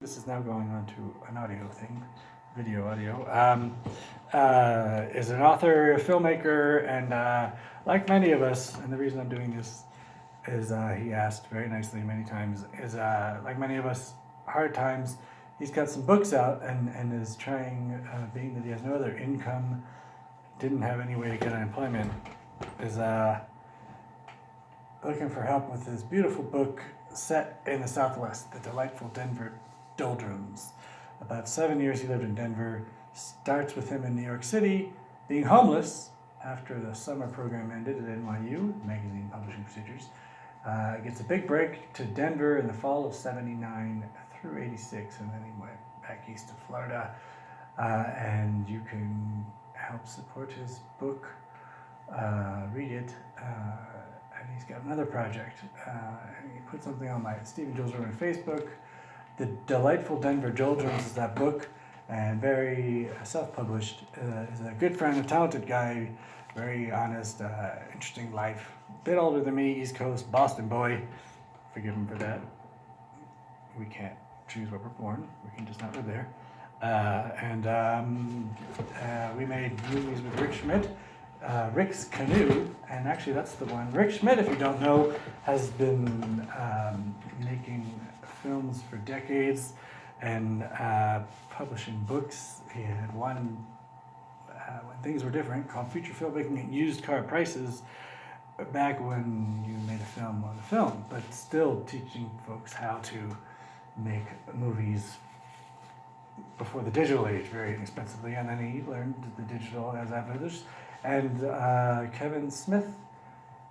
This is now going on to an audio thing, video audio. Is an author, filmmaker, and like many of us, and the reason I'm doing this is he asked very nicely many times, is like many of us, hard times. He's got some books out and is trying, being that he has no other income, didn't have any way to get unemployment, is looking for help with his beautiful book set in the Southwest, the delightful Denver Doldrums. About 7 years he lived in Denver. Starts with him in New York City, being homeless after the summer program ended at NYU, magazine publishing procedures. Gets a big break to Denver in the fall of 79 through 86, and then he went back east to Florida. And you can help support his book, read it. And he's got another project. And he put something on my Stephen Jules Rubin Facebook. The Delightful Denver Doldrums is that book, and very self-published. Is a good friend, a talented guy, very honest, interesting life. Bit older than me, East Coast, Boston boy. Forgive him for that. We can't choose where we're born. We can just not live there. We made movies with Rick Schmidt. Rick's Canoe, and actually that's the one. Rick Schmidt, if you don't know, has been making films for decades and publishing books. He had one when things were different called Feature Filmmaking at Used Car Prices, back when you made a film on a film, but still teaching folks how to make movies before the digital age very inexpensively, and then he learned the digital as have others. And Kevin Smith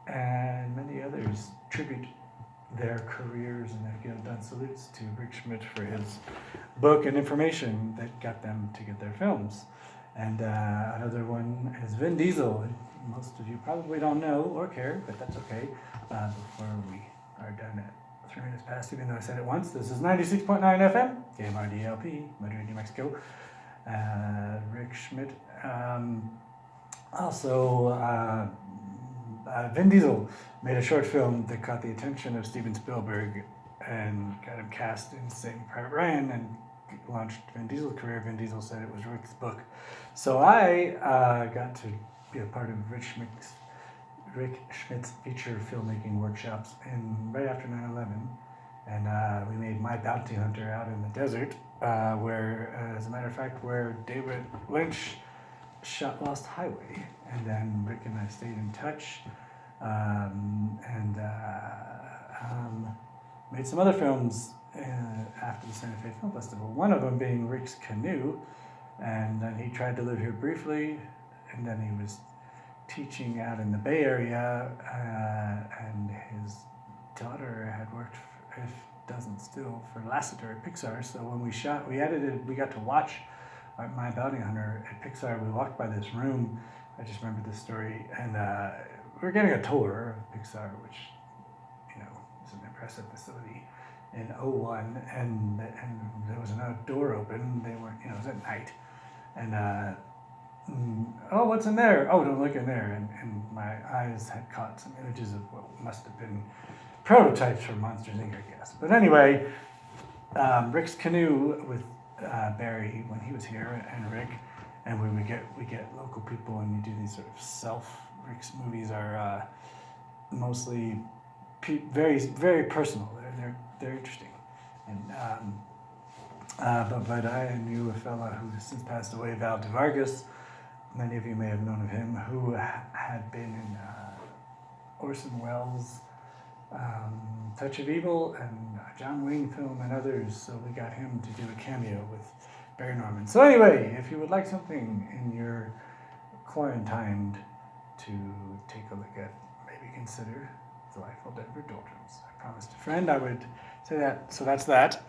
and many others tribute their careers and have done salutes to Rick Schmidt for his book and information that got them to get their films. And another one is Vin Diesel. Most of you probably don't know or care, but that's okay. Before we are done at 3 minutes past, even though I said it once, this is 96.9 FM, KMRDLP, Madrid, New Mexico. Rick Schmidt. Vin Diesel made a short film that caught the attention of Steven Spielberg and got him cast in Saving Private Ryan and launched Vin Diesel's career. Vin Diesel said it was Rick's book. So I got to be a part of Rick Schmidt's feature filmmaking workshops right after 9/11. And we made My Bounty Hunter out in the desert, where, as a matter of fact, where David Lynch shot Lost Highway. And then Rick and I stayed in touch, made some other films after the Santa Fe Film Festival, one of them being Rick's Canoe. And then he tried to live here briefly, and then he was teaching out in the Bay Area, and his daughter had worked, if doesn't still, for Lasseter at Pixar. So when we shot, we edited, we got to watch My Bounty Hunter at Pixar. We walked by this room, I just remember this story, and we were getting a tour of Pixar, which, is an impressive facility, in '01, and there was another door open. They weren't, it was at night, and oh, what's in there? Oh, don't look in there. And my eyes had caught some images of what must have been prototypes for Monsters, Inc., I guess. But anyway, Rick's Canoe with Barry when he was here, and Rick, and we get local people, and you do these sort of Rick's movies are mostly very, very personal. They're interesting, and but I knew a fellow who has since passed away, Val DeVargas. Many of you may have known of him, who had been in Orson Welles' Touch of Evil and John Wayne film and others, so we got him to do a cameo with Barry Norman. So anyway, if you would like something in your quarantined to take a look at, maybe consider Delightful Denver Doldrums. I promised a friend I would say that, so that's that.